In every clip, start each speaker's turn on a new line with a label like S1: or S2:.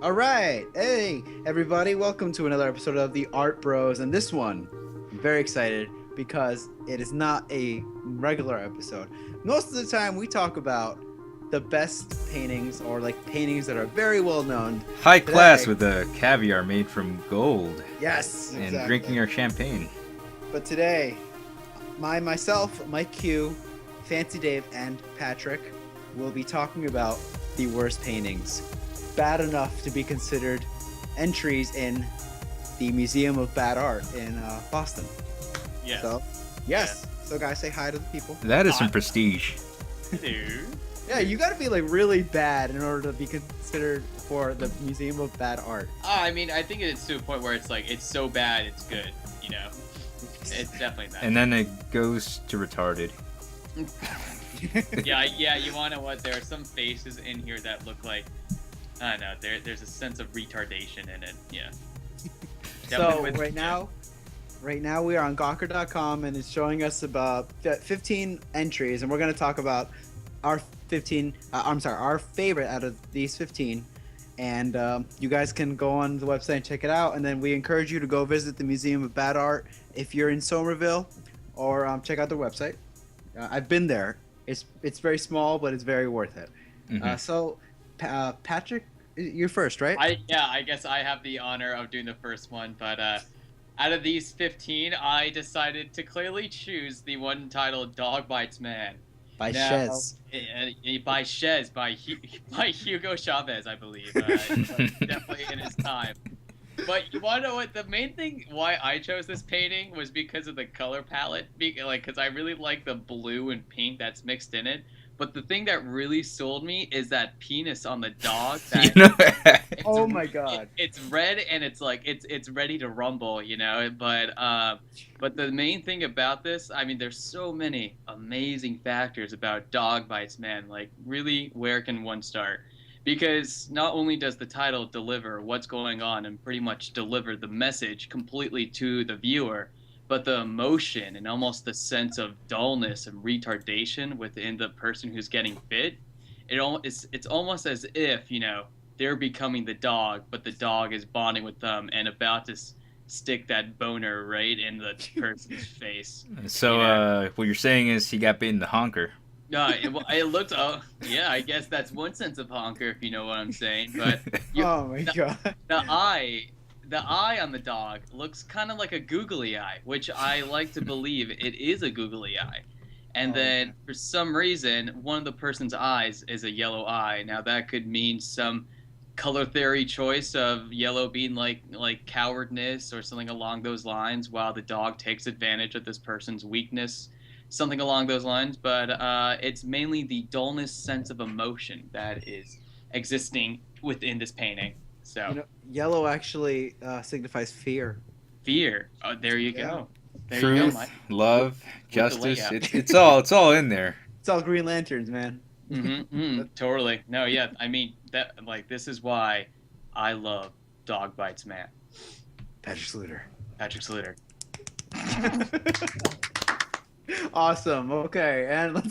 S1: All right. Hey, everybody. Welcome to another episode of the Art Bros. And this one, I'm very excited because it is not a regular episode. Most of the time, we talk about the best paintings or like paintings that are very well known.
S2: High class
S1: Today-
S2: with the caviar made from gold
S1: Yes,
S2: and
S1: exactly.
S2: drinking our champagne.
S1: But today, myself, Mike Q, Fancy Dave, and Patrick will be talking about the worst paintings. Bad enough to be considered entries in the Museum of Bad Art in Boston.
S3: Yes.
S1: So, yes. So, guys, say hi to the people.
S2: That is some prestige.
S3: Dude.
S1: Yeah, you got to be like really bad in order to be considered for the Museum of Bad Art.
S3: I mean, I think it's to a point where it's like, it's so bad, it's good, you know? It's definitely that.
S2: And then it goes to retarded.
S3: yeah, you wanna know what? There are some faces in here that look like, I don't know, there's a sense of retardation in it, yeah.
S1: So
S3: Definitely with-
S1: right now we are on Gawker.com and it's showing us about 15 entries, and we're going to talk about our 15. Our favorite out of these 15. And you guys can go on the website and check it out. And then we encourage you to go visit the Museum of Bad Art if you're in Somerville, or check out their website. I've been there. It's very small, but it's very worth it.
S2: Mhm.
S1: Patrick, you're first, right?
S3: I guess I have the honor of doing the first one, but out of these 15, I decided to clearly choose the one titled Dog Bites Man.
S1: By
S3: Now,
S1: Shez.
S3: By Shez, by Hugo Chavez, I believe. Definitely in his time. But you want to know what? The main thing why I chose this painting was because of the color palette. Because I really like the blue and pink that's mixed in it. But the thing that really sold me is that penis on the dog. That it's
S1: Oh my God.
S3: It's red and it's like it's ready to rumble, you know. But the main thing about this, I mean, there's so many amazing factors about Dog Bites Man. Like, really, where can one start? Because not only does the title deliver what's going on and pretty much deliver the message completely to the viewer, but the emotion and almost the sense of dullness and retardation within the person who's getting bit, it's almost as if, you know, they're becoming the dog, but the dog is bonding with them and about to stick that boner right in the person's face.
S2: So,
S3: Yeah.
S2: what you're saying is he got bit in the honker.
S3: No, it looked. Oh, yeah. I guess that's one sense of honker, if you know what I'm saying. But
S1: Oh my God.
S3: the eye on the dog looks kind of like a googly eye, which I like to believe it is a googly eye. And
S1: Oh,
S3: then for some reason, one of the person's eyes is a yellow eye. Now that could mean some color theory choice of yellow being like cowardness or something along those lines, while the dog takes advantage of this person's weakness. Something along those lines, but it's mainly the dullness sense of emotion that is existing within this painting. So,
S1: You know, yellow actually signifies fear.
S3: fear. Oh, there you go. There you go,
S2: Truth,
S3: Mike.
S2: love,
S3: the
S2: justice.
S3: layout.
S2: It's all in there.
S1: It's all Green Lanterns, man.
S3: Totally. No, yeah. I mean, this is why I love Dog Bites Man.
S1: Patrick Sluter.
S3: Patrick Sluter.
S1: Awesome. Okay, and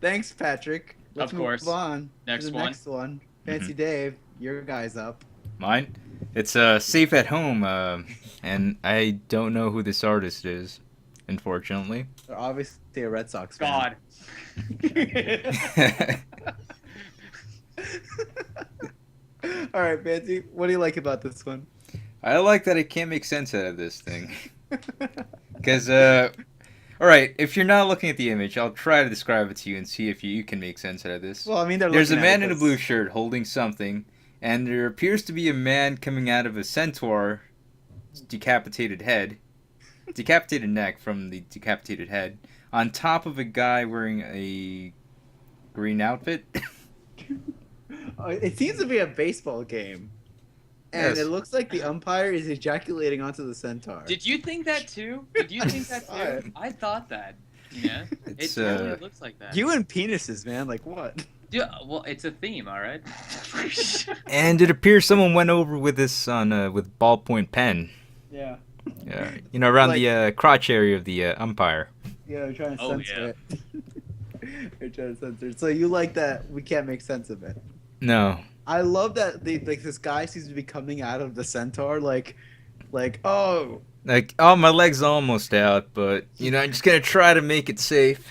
S1: thanks, Patrick. Let's
S3: Of course.
S1: move on
S3: Next
S1: to the
S3: one.
S1: next one. Fancy Dave, your guy's up.
S2: Mine? It's Safe at Home, and I don't know who this artist is, unfortunately.
S1: They're obviously a Red Sox fan.
S3: God.
S1: All right, Fancy, what do you like about this one?
S2: I like that I can't make sense out of this thing. Because, alright, if you're not looking at the image, I'll try to describe it to you and see if you can make sense out of this.
S1: Well, I mean,
S2: There's a man in a blue shirt holding something, and there appears to be a man coming out of a centaur decapitated neck from the decapitated head, on top of a guy wearing a green outfit.
S1: It seems to be a baseball game. And
S2: Yes.
S1: it looks like the umpire is ejaculating onto the centaur.
S3: Did you think that too? Did you think that too? I thought that. Yeah.
S2: It's,
S3: It totally looks like that.
S1: You and penises, man. Like what?
S3: Yeah, well, it's a theme, all right.
S2: And it appears someone went over with this on with ballpoint pen.
S1: Yeah.
S2: Around
S1: Like-
S2: the crotch area of the umpire.
S1: Yeah, we're trying to
S3: Oh,
S1: censor it. We're trying to censor it. So you like that we can't make sense of it.
S2: No.
S1: I love that this guy seems to be coming out of the centaur oh.
S2: Like, oh, my leg's almost out, but I'm just gonna try to make it safe.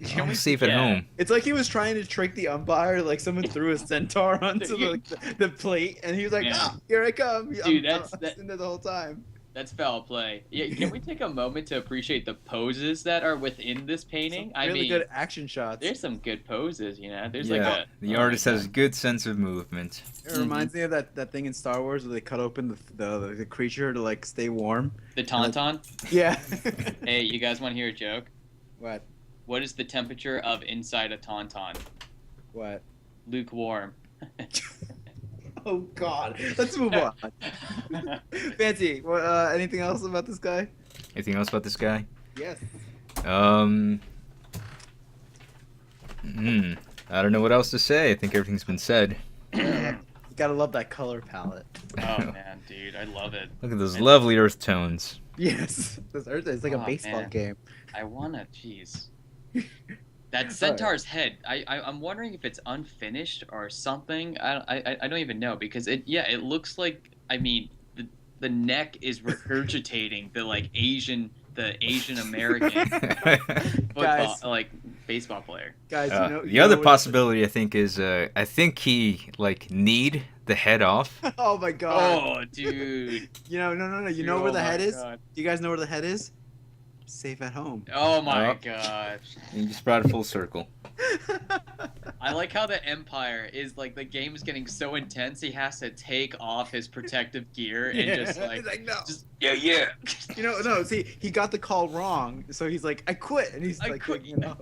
S3: Can
S2: I'm
S3: we?
S2: safe at
S3: Yeah.
S2: home.
S1: It's like he was trying to trick the umpire, like someone threw a centaur onto the plate, and he was like,
S3: Yeah.
S1: "Ah, here I come."
S3: Dude,
S1: I'm sitting there the whole time.
S3: That's foul play. Yeah, can we take a moment to appreciate the poses that are within this painting?
S1: Some really good action shots.
S3: There's some good poses, There's
S2: Yeah, the artist has a good sense of movement.
S1: It reminds me of that thing in Star Wars where they cut open the creature to like stay warm.
S3: The tauntaun.
S1: Yeah.
S3: Hey, you guys want to hear a joke?
S1: What?
S3: What is the temperature of inside a tauntaun?
S1: What?
S3: Lukewarm.
S1: Oh God. Let's move on. Fancy. Anything else about this guy?
S2: Anything else about this guy?
S1: Yes.
S2: I don't know what else to say. I think everything's been said.
S1: You gotta love that color palette.
S3: Oh man, dude, I love it.
S2: Look at those lovely earth tones.
S1: Yes. It's like a
S3: Oh,
S1: baseball
S3: man.
S1: game.
S3: I wanna, jeez. That centaur's head. I'm wondering if it's unfinished or something. I don't even know because it looks like the neck is regurgitating the Asian American football
S1: Guys.
S3: baseball player.
S1: Guys,
S2: The other possibility I think is I think he kneed the head off.
S1: Oh my God.
S3: Oh, dude.
S1: No. You know where the head is? Do you guys know where the head is? Safe at home.
S3: Oh my
S2: Oh.
S3: gosh.
S2: You just brought it full circle.
S3: I like how the Empire is like the game is getting so intense he has to take off his protective gear and just
S1: He's like, no.
S3: yeah.
S1: No. See, he got the call wrong, so he's like, I quit, and he's
S3: I
S1: like,
S3: quit.
S1: taking it off.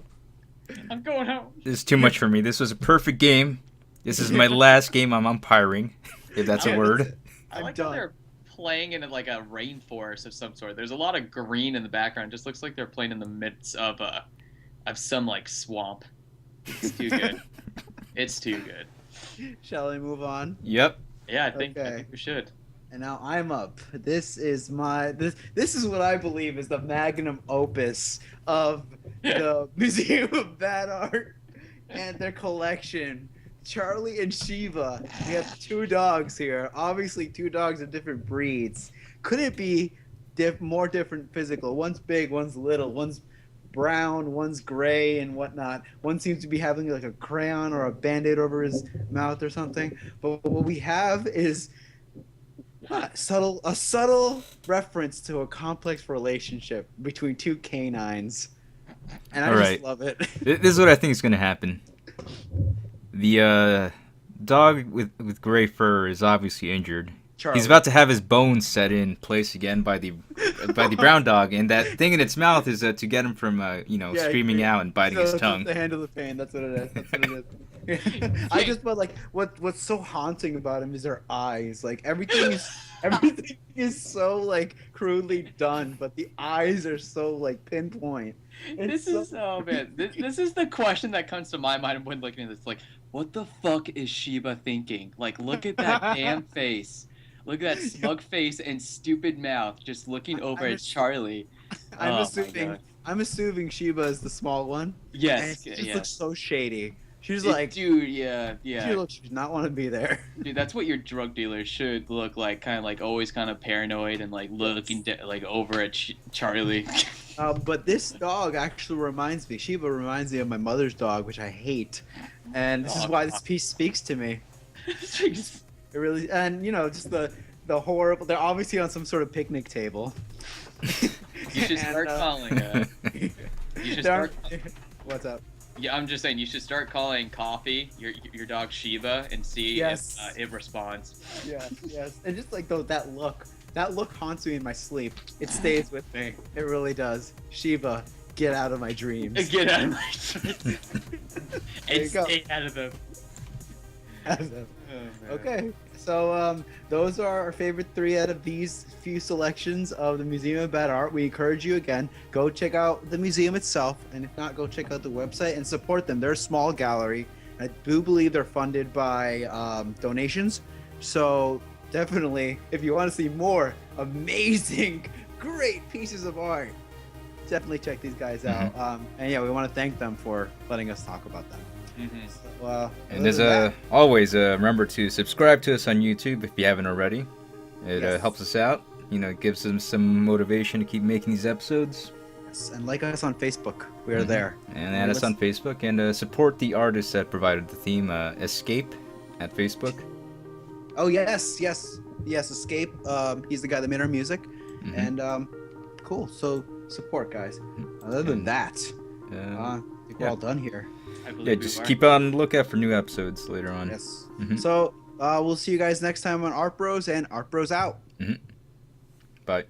S3: I'm going home.
S2: This is too much for me. This was a perfect game. This is my last game I'm umpiring, if that's a
S1: Yeah,
S2: word.
S1: that's it.
S3: I
S1: I'm
S3: like how
S1: done.
S3: they're playing in like a rainforest of some sort. There's a lot of green in the background. Just looks like they're playing in the midst of some swamp. It's too good. It's too good.
S1: Shall I move on?
S2: Yep.
S3: Yeah, I think
S1: Okay.
S3: we should.
S1: And now I'm up. This is what I believe is the magnum opus of the Museum of Bad Art and their collection. Charlie and Shiva. We have two dogs here. Obviously, two dogs of different breeds. Could it be more different physical? One's big, one's little, one's brown, one's gray, and whatnot. One seems to be having like a crayon or a band-aid over his mouth or something. But what we have is a subtle reference to a complex relationship between two canines, and I just love it.
S2: This is what I think is going to happen. The dog with gray fur is obviously injured.
S1: Charlie.
S2: He's about to have his bones set in place again by the brown dog, and that thing in its mouth is to get him from screaming out and biting his tongue.
S1: The hand of the pain. That's what it is. I just felt like what's so haunting about him is their eyes. Like everything is so crudely done, but the eyes are so pinpoint.
S3: This is the question that comes to my mind when looking at this. Like, what the fuck is Shiba thinking? Like, look at that damn face. Look at that smug face and stupid mouth just looking over at Charlie.
S1: I'm assuming Shiba is the small one.
S3: Yes.
S1: And she just looks so shady. She's
S3: dude, yeah.
S1: She does not want to be there.
S3: Dude, that's what your drug dealer should look like, kind of always kind of paranoid and looking over at Charlie.
S1: But this dog actually reminds me. Shiba reminds me of my mother's dog, which I hate, and this is why this piece speaks to me. It really, and just the horrible. They're obviously on some sort of picnic table.
S3: You should start calling. You should start.
S1: What's up?
S3: Yeah, I'm just saying you should start calling Coffee your dog Shiva and see if it responds.
S1: Yes, and just that look haunts me in my sleep. It stays with me. It really does. Shiva, get out of my dreams.
S3: Get out of my dreams. And stay out of them.
S1: Okay, so those are our favorite 3 out of these few selections of the Museum of Bad Art. We encourage you again, go check out the museum itself, and if not, go check out the website and support them. They're a small gallery. I do believe they're funded by donations, so definitely, if you want to see more amazing, great pieces of art, definitely check these guys out. And yeah, we want to thank them for letting us talk about them.
S3: Mhm.
S1: So,
S2: And
S1: other
S2: as
S1: than
S2: always, remember to subscribe to us on YouTube if you haven't already. It
S1: Yes.
S2: helps us out. It gives them some motivation to keep making these episodes.
S1: yes, and like us on Facebook. We are
S2: Mhm.
S1: there.
S2: And add us on Facebook and support the artists that provided the theme, Escape, at Facebook.
S1: Oh yes, yes, yes. Escape. He's the guy that made our music,
S2: Mhm.
S1: and cool. So support, guys. Other than
S2: And,
S1: that,
S2: Uh,
S1: I think we're
S2: yeah.
S1: all done here.
S3: I believe
S2: yeah,
S3: we
S2: just
S3: are.
S2: keep on the lookout for new episodes later on.
S1: Yes.
S2: Mhm.
S1: So we'll see you guys next time on Art Bros, and Art Bros out.
S2: Bye.